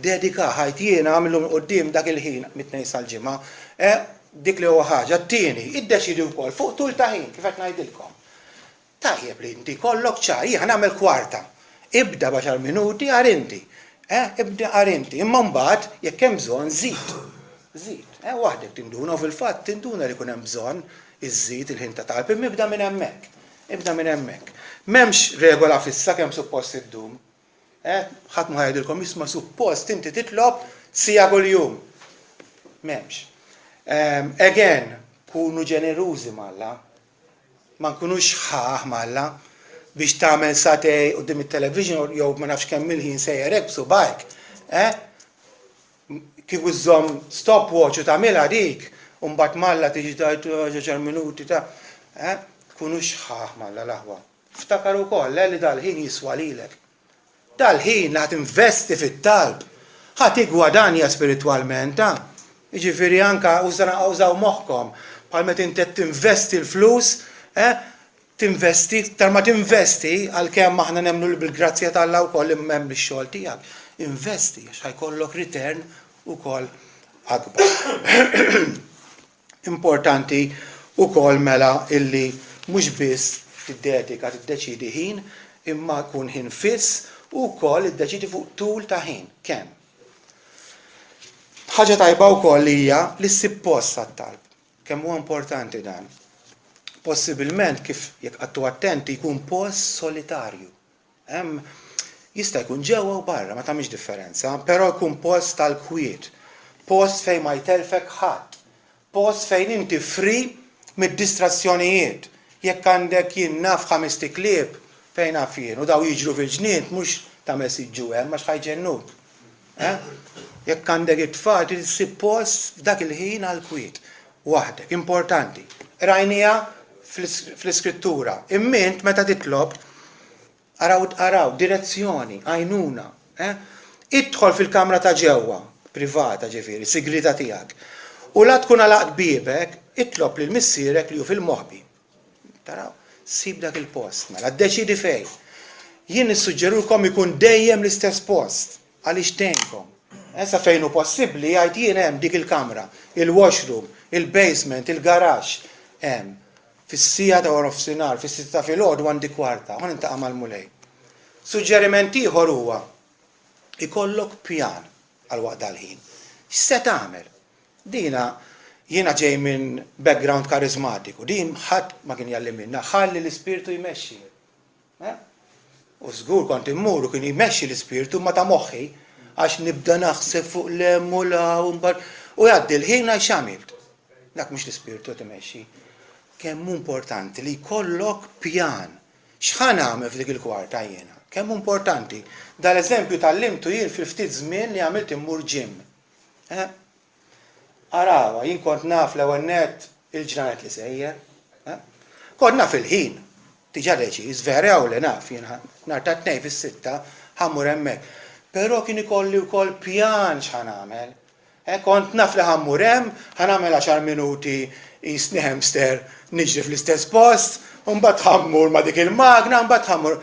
dedika ħajt jiena għamilhom quddiem dak il-ħin mit-tnejn sal-ġimgħa. Dik li huwa ħaġa. T-tieni, iddeċidi wkoll fuq tul ta' ħin kif qed ngħidilkom. Tajjeb li inti kollok ċar, jien nagħmel kwarta. Ibda b'10 minuti għar inti. Ibda għar inti. Imma mbagħad jekk hemm bżonn żid. Żid. Waħdek tinduna u fil-fatt tinduna li jkun hemm bżonn iżżid il-ħin ta' talb, imma ibda minn hemmhekk. Ibda minn hemmhekk. M'hemmx regola fissa kemm suppost iddum. Ħadd ma jgħidilkom isma' suppost inti titlob sija kuljum. M'hemmx. Again, kunu ġenerużi malla. Ma nkunux ħaħ malla biex tagħmel satej qudiem it-television jew ma nafx kemm il-ħin sejjer hekk b'subajk. Kieku żomm stopwatch u tagħmilha dik u mbagħad malla tiġi tajt 10 minuti ta' tkunux ħaħ malla l-aħwa. Ftakar ukoll li dal-ħin jiswa lilek. Dal-ħin ħadd investi fit-talb. Ħadd igwadanja spiritwalment ta'. Jiġifieri anke użaw moħħkom bħal meta inti tinvesti l-flus, tinvesti, talma tinvesti għalkemm aħna nemmnu bil-grazzja tal-Alla wkoll hemm bix-xogħol tiegħek. Investi għax ħajkollok return ukoll akbar. Importanti ukoll mela illi mhux biss tiddedika tiddeċidi ħin imma jkun ħin fiss u wkoll iddeċidi fuq tul ta' ħin. Kemm? Ħaġa tajba wkoll hija li ssib post tat-talb. Kemm huwa importanti dan. Possibilment kif jekk qattu attenti jkun post solitarju. Jista' jkun ġewwa u barra ma tagħmilx differenza, però jkun post tal-kwiet. Post fejn ma jtelfek ħadd. Post fejn inti free mid-distrazzjonijiet. Jekk għandek jien naf 5 tiklieb fejn naf jien u daw jiġru fil-ġnien mhux tagħmel siġġu hemm għax ħajġennuk. Jekk għandek it-tfal trid issib post f'dak il-ħin għall-kwiet. Waħdek, importanti. Rajnija fl-iskrittura. Immint meta titlob araw direzzjoni, għajnuna. Idħol fil-kamra ta' ġewwa, privata ġifieri, sigrita tiegħek. U la tkun għalaq bibek, itlob lil missierek li hu fil-moħbi. Taraw, sib dak il-post, mela ddeċidi fejn. Jien nissuġġerulkom ikun dejjem l-istess post, għaliex tenkom. Issa fejn hu possibbli jgħid jien hemm dik il-kamra, il-washroom, il-basement, il-garax, hemm. Fis-sija ta' wara nofsinhar, fis-sitta ta' filgħodu għandi kwarta, u nintaqa' mal-mulej. Suġġeriment ieħor huwa ikollok pjan għal waqt dal-ħin. X'se tagħmel? Dina jiena ġej minn background karizmatiku, din ħadd ma kien jallimilna, ħalli l-ispirtu jmexxi. U żgur kont immur kien jmexxi l-ispirtu ma ta' moħħi għax nibda naħseb fuq l-emmula u jgħaddi l-ħin għax għamilt. Dak mhux l-ispirtu timexxi. Kemm importanti li jkollok pjan. X'ħan għamel f'dik il-kwarta jiena? Kemm importanti. Dal-eżempju tal-limtu jien fil-ftit żmien li għamilt immur ġim. Arawa, jien kont naf l-ewwel nett il-ġranet li sejjer. Kont naf il-ħin. Tiġa deċiż, vera jew le naf jiena nhar ta' tnejn fis-sitta ħammur hemmhekk. Però kien ikolli wkoll pjan x'ħan nagħmel. Kont naf li ħammur hemm, ħanagħmel 10 minuti jisni hamster niġri fl-istess post, u mbagħad ħammur ma' dik il-magna, mbagħad ħammur.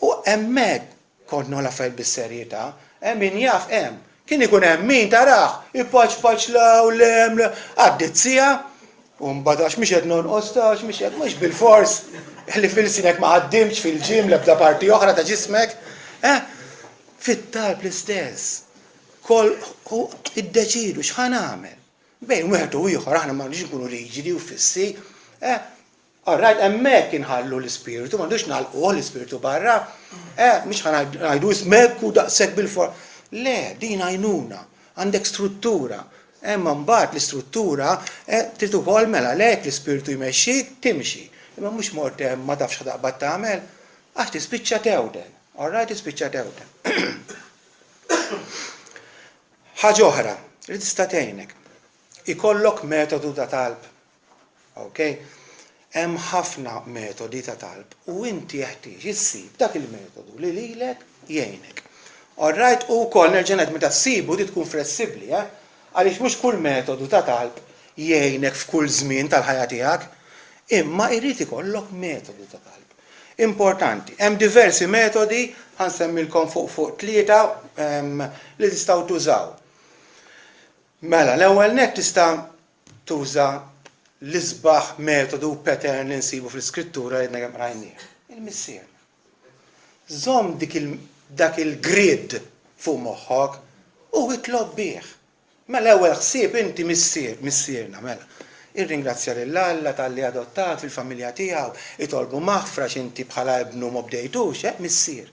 U hemmhekk kont noħla fejn bis-serjetà, min jaf hemm. Kien ikun hemm min taraħ, ipaċ-paċlaw lem, għaddit sija, u mbagħad għax mhix qed nonqos għax mhux bil-fors, li fil-sinek ma ħaddimx fil-ġim l-ebda parti oħra ta' ġismek, fit-talb l-istess. Kol iddeċidu x'ħan nagħmel. Bejn wieħed u ieħor aħna m'għandux nkunu riġidi u fissi. Alright, hemmhekk inħallu l-ispirtu, m'għandux nagħlquh l-ispirtu barra. Mhix ngħidu ismek u daqshekk bil-for. Le, din għajnuna, għandek struttura. Imma mbagħad l-istruttura trid ukoll mela lek l-ispirtu jmexxik timxi. Imma mhux mort ma tafx ħadaqbad tagħmel, għax tispiċċa tewden. Alright, tispiċċa tewden. Ħaġa oħra, li tista' tgħinek. Ikollok metodu ta' talb. Okay? Hemm ħafna metodi ta' talb u inti jeħtieġ issib dak il-metodu li lilek jgħinek. Alright, u wkoll nerġa' ngħid meta ssibu di tkun flessibbli, għaliex mhux kull metodu ta' talb jgħinek f'kull żmien tal-ħajja tiegħek, imma jrid ikollok metodu ta' talb. Importanti, hemm diversi metodi, ħansemmilkom fuq tlieta li tistgħu tużaw. Mela, l-ewwel nett tista' tuża l-isbaħ metodu pattern li nsibu fl-iskrittura li kemm rajnieh. Il-missier. Żomm dak il-grid fuq moħħok u itlob bih. Mela ewwel ħsieb inti missierna mela. Irringrazzja lil Alla tal-li adottat fil-familja tiegħu, itolbu maħfra x'inti bħala ibnu ma bdejtux, missier.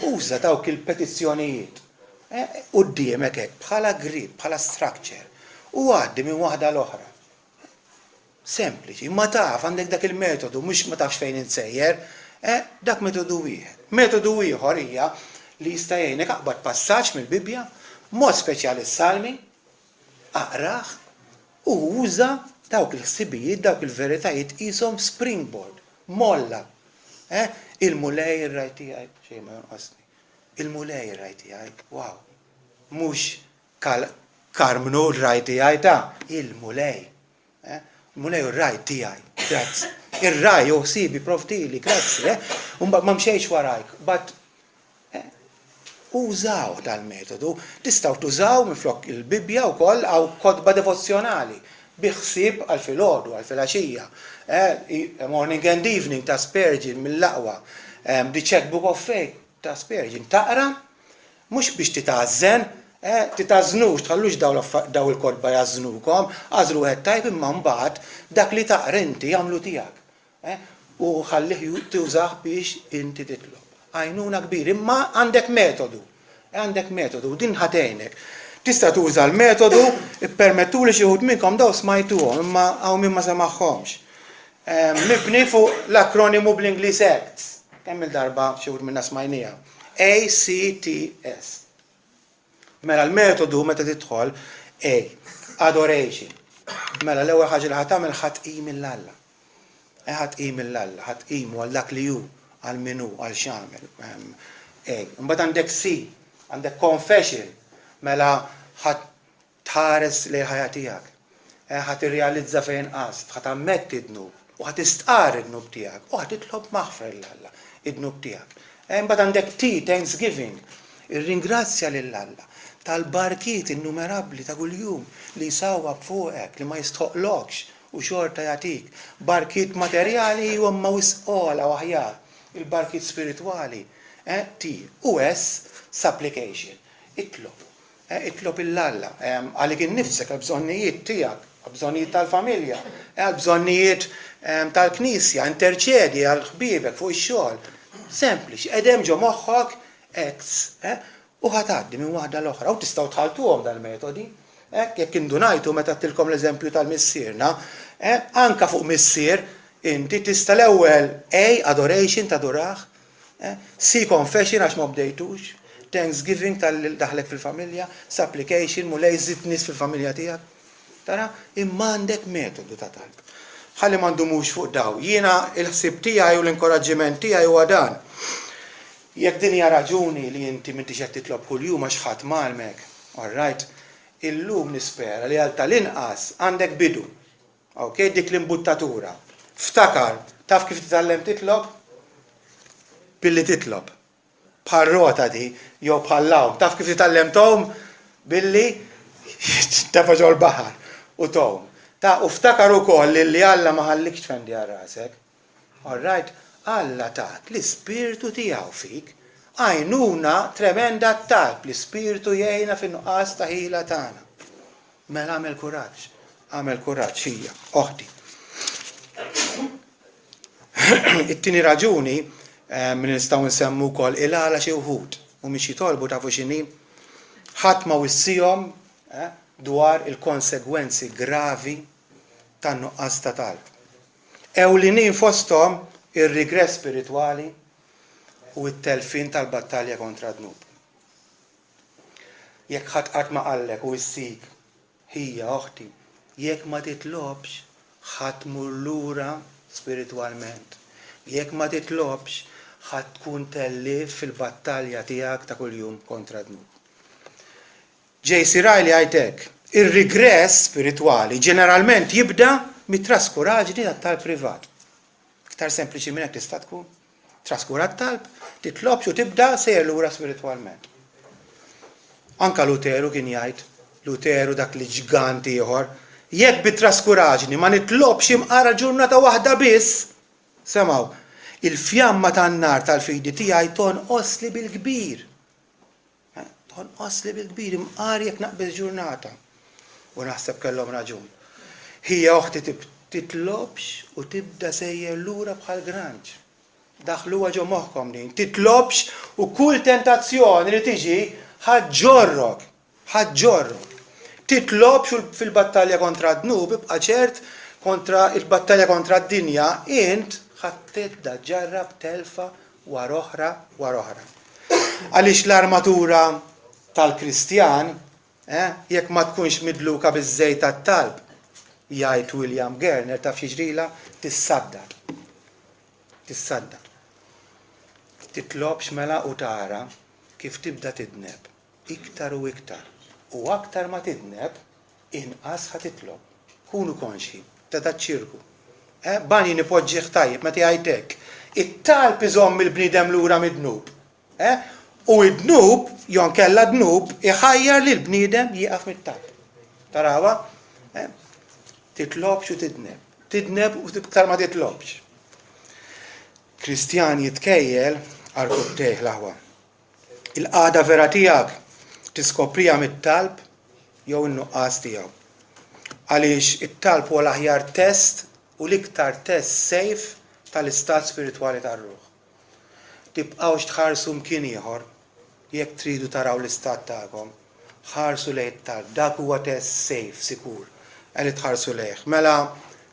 Uża dawk il-petizzjonijiet. Quddiemek hekk bħala grid, bħala structure. U għaddi minn waħda l-oħra. Sempliċi, ma taf għandek dak il-metodu, mhux ma tafx fejn insejjer, dak metodu wieħed. Metodu ieħor hija li jista' jgħinek aqbad passaġġ mill-Bibja, mod speċjali s-salmi, aqrah u uża dawk il-ħsibijiet, dawk il-veritajiet qishom springboard, molla. Il-mulej ir-raj tiegħi xejn ma jonqosni. Il-mulej ir-raj tiegħi, wow. Mhux karmnu r-raj tiegħi ta' il-mulej. Il-mulej ir-raj tiegħi, grazzi. Ir-raj sibi provdili, grazzi, ma mxejx warajk, but użaw tal-metodu. Tistgħu tużaw minflok il-Bibja wkoll għaw kodba devozzjonali biħsieb għal-filgħodu, għal-filgħaxija. Morning and evening ta' Spurgeon mill-laqwa. The checkbook of faith ta' Spurgeon. Taqra, mhux biex titażżen, titażnux, tħallux daw il-kodba jażnukom, għażlu wieħed tajb imma mbagħad dak li taqra inti jagħmlu tiegħek. U ħallih tużah biex inti titlob. Għajnuna kbir, imma għandek metodu. Għandek metodu, din ħatejnek. Tista' tuża l-metodu, ippermettuli xi wħud minnkom daw smajtuhom, imma hawn min ma semaħħomx. Mibni fuq l-akronimu bl-Ingliż ACTS. Kemm il-darba xi wħud minna smajnija. ACTS. Mela l-metodu meta tidħol adoration. Mela l-ewwel ħaġa li ħatamel ħatqim il-Alla. Ħatqim il-Alla, ħatqim għal dak li hu, għal minu, għal x'għamel. Imbagħad għandek għandek confession, mela ħatħares li ħajja tiegħek. Ħatirrealizza fejn qast, ħatammetti d-dnub u ħatistqar id-dnub tiegħek u ħatitlob maħfra lill-Alla id-dnub tiegħek. Imbagħad għandek thanksgiving, irringrazzja lill-Alla tal-barkiet innumerabbli ta' kuljum li jsawwab fuqek li ma jistħoqlokx u xorta jagħtik. Barkiet materjali u imma wisqola u aħjar. Il-barkiet spiritwali. U supplication. Itlob il-Alla. Għalik innifsek għal-bżonnijiet tiegħek, għal-bżonnijiet tal-familja, għal-bżonnijiet tal-knisja, interċedi għal-ħbibek fuq ix-xogħol. Sempliċi, edem ġo moħħok u ħatgħaddi minn waħda l-oħra. U tistgħu tħaltuhom dal-metodi. Jekk indunajtu meta tilkom l-eżempju tal-missierna, anka fuq missier inti tista' l-ewwel adoration tadurah, confession għax ma bdejtux, thanksgiving tal-daħlek fil-familja, supplication mulej żid nies fil-familja tiegħek. Tara, imma għandek metodu ta' talb. Ħalli ma ndumux fuq daw. Jiena il-ħsieb tiegħi u l-inkoraġġiment tiegħi huwa dan. Jekk din hija raġuni li inti m'intix qed titlob kuljum għax ħadd malmek, all right, illum nispera li għal tal-inqas għandek bidu. Okay, dik l-imbuttatura. Ftakar, taf kif titgħallem titlob? Billi titlob. Bħal rota di, jew bħal lawm. Taf kif titgħallemthom? Billi tefa' ġol baħar u tom. U ftakar ukoll li Alla ma ħallikx tfendi għal rasek. All right, Alla tat l-ispirtu tiegħu fik, għajnuna tremenda talb l-ispirtu jgħinna fin-nuqqas ta' ħila tagħna. Mela għamel kuraġġ hija, oħti. It-tieni raġuni min nistgħu nsemmu wkoll il-għala xi wħud u mhix jitolbu tafu x'inhi ħadd ma wissihom dwar il-konsegwenzi gravi tan-nuqqas ta' talb. Ewlinin fosthom ir-rigress spiritwali u t-telfin tal-battalja kontra d-dnub. Jekk ħadd qatt ma qallek u issik hija oħti, jekk ma titlobx ħadd tmur lura spiritwalment. Jekk ma titlobx ħadd tkun tellif fil-battalja tiegħek ta' kuljum kontra d-dnub. J.C. Riley għajtek, ir-rigress spiritwali ġeneralment jibda mit-traskuraġni tat-talb privat. Iktar sempliċi minn hekk tista' tkun. Traskura t-talb, titlobx u tibda sejjer lura spiritwalment. Anka Luteru kien jgħid, Luteru dak li ġganti ieħor, jekk bit-traskuraġni ma nitlobx imqara ġurnata waħda biss, semgħu, il-fjamma tan-nar tal-fidi tiegħi tonqosli bil-kbir. Tonqosli bil-kbir imqar jekk naqbis ġurnata. U naħseb kellhom raġun. Hija oħti titlobx u tibda sejjer lura bħal granġ. Daħluha ġo moħħkom din. Titlobx u kull tentazzjoni li tiġi ħaġġorrok. Titlobx fil-battalja kontra d-dnub, ibqa' ċert kontra il-battalja kontra d-dinja, int ħadd ġarrab telfa wara oħra. Għaliex l-armatura tal-Kristjan, jekk ma tkunx midluka biż-żejt tat-talb, jgħid William Gerner taf xiġrila, tissaddar. Titlobx mela u tara kif tibda tidneb. Iktar u iktar. U aktar ma tidneb, inqas ħa titlob. Kunu konxi, ta' ċirku. Bani nipoġġiħ tajjeb, meta jgħidlek. It-talb iżomm il-bniedem lura mid-dnub. U id-dnub, jon kella dnub, iħajjar li l-bniedem jieqaf mit-talb. Tarawa? Titlobx u tidneb. Tidneb u iktar ma titlobx. Kristjan jitkejjel għal kuttejh l-aħwa. Il-qagħda vera tiegħek tiskoprija mit-talb jew in-nuqqas tiegħu. Għaliex it-talb huwa l-aħjar test u l-iktar test sejf tal-istat spiritwali tar-ruħ. Tibqgħux tħarsu mkien ieħor jekk tridu taraw l-istat tagħkom. Ħarsu lejn it-talb, dak huwa test sejf sikur. Għalli tħarsu lejh. Mela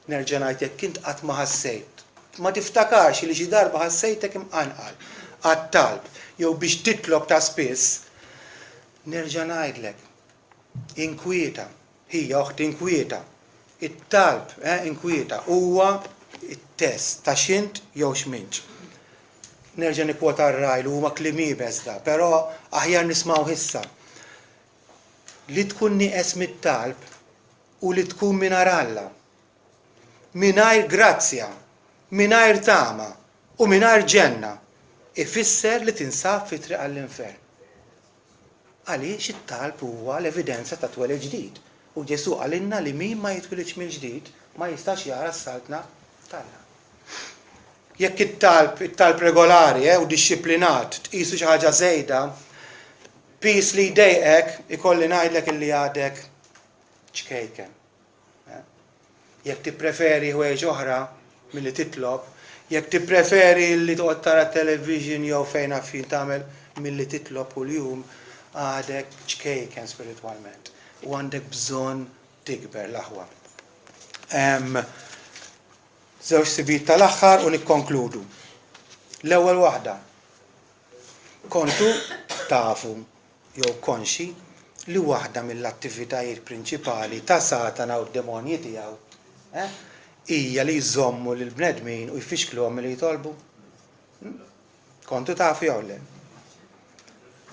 nerġa' ngħid jekk int qatt ma ħassejt. Ma tiftakarx li xi darba ħassejtek imqanqal għat-talb jew biex titlob ta' spiss, Nerġa' ngħidlek, inkwieta, hija oħt inkwieta. It-talb inkwieta huwa it-test ta' xint jew x'minx. Nerġa' nikkwota r-rajl huma kliem ibeżda, però aħjar nismgħu issa. Li tkun nieqes mit-talb u li tkun mingħajr Alla, mingħajr grazzja, mingħajr tama u mingħajr ġenna, ifisser li tinsab fi triq għall-infern. Għaliex it-talb huwa l-evidenza ta' twelid ġdid. U Ġesu għalinna li min ma jitwilidx mill-ġdid ma jistax jara s-saltna tal-Alla. Jekk it-talb regolari u dixxiplinat tqisu xi ħaġa żejda, pis li jdejqek ikolli ngħidlek illi għadek ċkejken. Jekk tippreferi ħwejġ oħra milli titlob, jekk tippreferi li toqgħod tara television jew fejn fin tagħmel milli titlob kuljum, għadek ċkejken spiritwalment. U għandek bżonn tikber l-aħwa. Żewġ sibiet tal-aħħar u nikkonkludu. L-ewwel waħda. Kontu tafu jew konxi li waħda mill-attivitajiet prinċipali ta' Satana u d-demonji tiegħu hija li jżommu lil bnedmin u jfixkluhom li jitolbu. Kontu tafu jew le?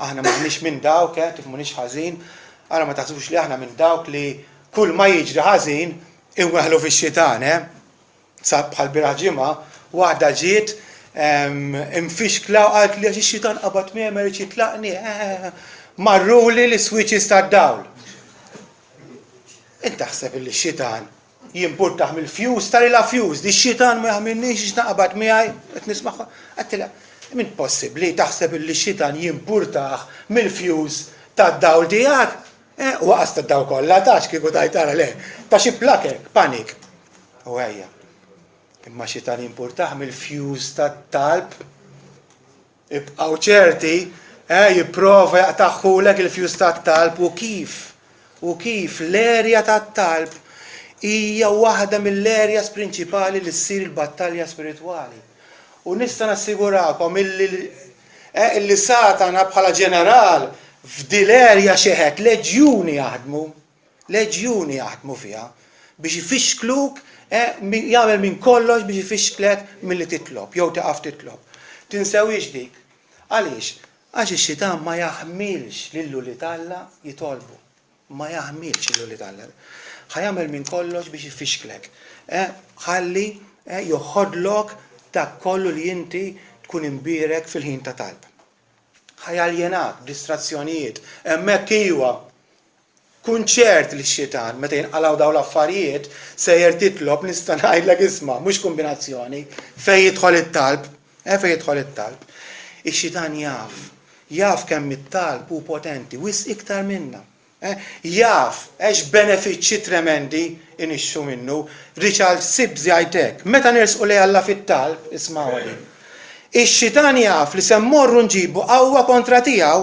Aħna m'aħniex minn dawk, tifhmunix ħażin, ara ma taħsbux li aħna minn dawk li kull ma jiġri ħażin inweħlu fix-xitan, Sab bħal biraħ ġimgħa, waħda ġiet infixkla u qalt li għax ix-xitan qabad miegħi ma rridx jitlaqni, marruli l-switches tad-dawl. Inti taħseb li x-xitan jimpurtaħ mill-fuse, tari la fuse, di x-xitan ma jagħmilniex ix naqbad miegħi, qed nisma' qedtilha. Min possibbli taħseb li x-xitan jimpurtaħ mill-fuse tad-dawl tiegħek? Waqas tad-dawl kollha tax kieku tajtara le, ta' xi plakek, panik. U ejja. Imma xitan jimpurtaħ mill-fuse tat-talb, ibqgħu ċerti, jipprova jaqtaħħulek il-fuse tat-talb u kif l-erja tat-talb hija waħda mill-erjas prinċipali li ssir il-battalja spiritwali. U nista' nassigurakom illi Satana bħala ġeneral f'dil erja xeħet leġjuni jaħdmu fiha biex ifixkluk jagħmel minn kollox biex ifixklek milli titlob, jew taqaf titlob. Tinsewix dik. Għaliex? Għax ix-xitan ma jaħmilx lil Alla jitolbu. Ma jaħmilx lil Alla. Ħajamel minn kollox biex ifixklek. Ħalli joħodlok dak kollu li inti tkun imbirek fil-ħin ta' talb. Ħajaljenak, distrazzjonijiet, hemmhekk iwa. Kun ċert li x-xitan, meta jinqalgħu dawn l-affarijiet, sejjer titlob nista' ngħidlek isma', mhux kombinazzjoni, fejn jidħol it-talb, fejn jidħol it-talb. Ix-xitan jaf kemm it-talb hu potenti, wis iktar minna. Jaf benefiċċji tremendi inixxu minnu. Richard Sibbs jgħidlek, meta nersqu lejn Alla fit-talb, isma'wa din. Ix-xitan jaf li se mmorru nġibu qawwa kontra tiegħu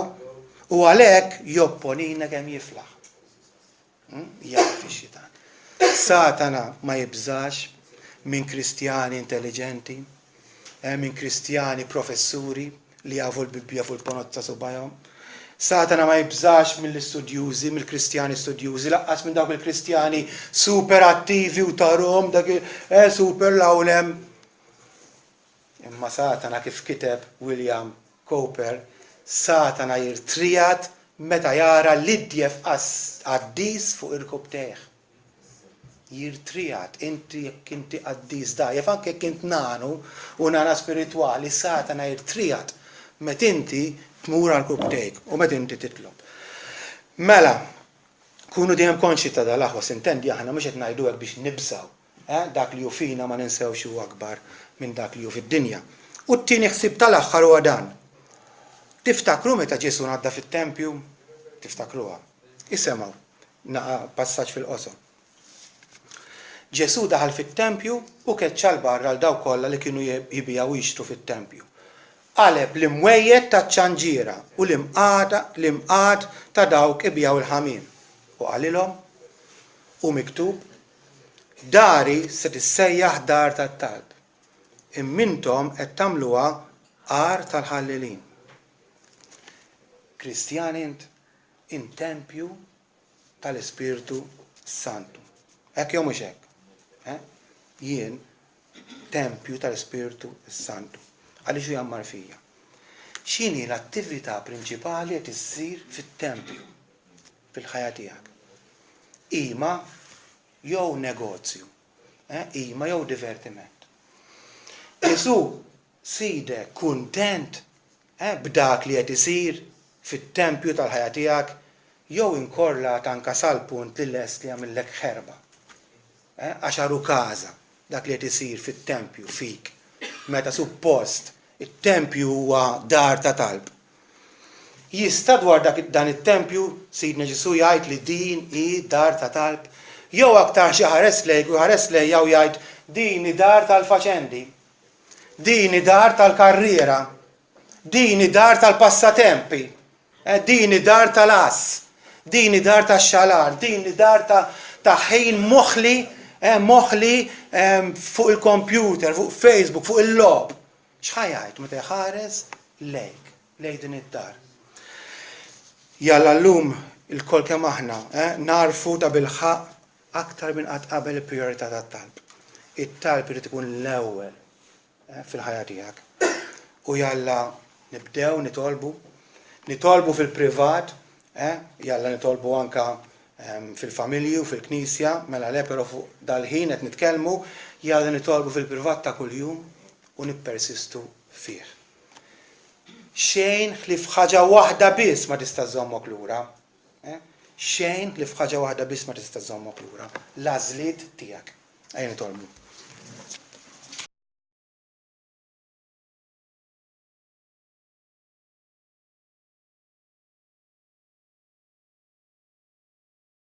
u għalhekk jopponina kemm jiflaħ. Jaf ix-xitan. Satana ma jibżax minn Kristjani intelligenti, minn Kristjani professuri li jafu l-Bibbja fuq il-ponozza subajhom. Satana ma jibżax mill-istudjużi, mill-Kristjani studjużi, laqqas minn dawk il-Kristjani super attivi u tarhom dak super lawlem. Imma Satana kif kiteb William Cowper, Satana jirtrijat meta jara l-idjef għaddis fuq il-kub teħ. Jirtrijat, inti għaddis da, jef anke kint nanu u nana spirituali, Satana jirtrijat met inti tmur għal-kub teħ u met inti titlob. Mela, kunu dejjem konxi ta' dal-aħwa, sintendi aħna mhux qed ngħiduhekk biex nibżaw. Dak li hu fina ma ninsewx huwa akbar minn dak li hu fid-dinja. U t-tieni ħsieb tal-aħħar huwa dan. Tiftakru meta Ġesu ngħadda fit-tempju? Tiftakruha. Isemgħu, naqa' passaġġ fil-qosor. Ġesu daħal fit-tempju u keċċa l-barra għal dawk kollha li kienu jibigħu jixtru fit-tempju. Qaleb l-imwejjed taċ-ċanġiera u l-imqad ta' dawk ibigħu l-ħamiem. U qalilhom u miktub dari se tissejjaħ dar tat-talb. Immintom qed tagħmluha għar tal-ħallilin. Kristjani int, in tempju tal-Ispiritu Santu. Hekk jew mhux hekk. Jien tempju tal-Ispiritu Santu. Għaliex hu jammar fija. X'inhi l-attività prinċipali qed issir fit-tempju fil-ħajja tiegħek? Ima jew negozju, ima jew divertiment. Jesù sidek kuntent b'dak li qed isir fit-tempju tal-ħajja tiegħek jew inkorla tanka sal-punt li lest li jagħmillek ħerba. Għaxaru każa dak li qed isir fit-tempju fik. Meta suppost it-tempju huwa dar ta' talb. Jista' dwar dan it-tempju Sidna Ġesu jgħid li din hi dar ta' talb, jew aktar xi ħares lejk u ħares lejn jew jgħid din hi dar tal-faċendi, din hi dar tal-karriera, din hi dar tal-passatempi, din hi dar tal-ass, din hi dar tax-xalar, din hi dar ta' ħin moħħli fuq il-computer, fuq Facebook, fuq il-lob. X'ħajjajt meta jħares lejk, lejn din id-dar. Jalla llum il-kol kemm aħna narfu ta' bilħaq aktar minn qatt qabel il-prijorità tat-talb. It-talb irid ikun l-ewwel fil-ħajja tiegħek. U jalla nibdew nitolbu fil-privat, jalla nitolbu anka fil-familji u fil-knisja, mela le però fuq dal-ħin qed nitkellmu, jalla nitolbu fil-privat ta' kuljum u nippersistu fih. Xejn li f'ħaġa waħda biss ma tista' żommok lura. Xejn li f'ħaġa waħda biss ma tista' żommok lura. L-għażliet tiegħek. Ejja nitolbu.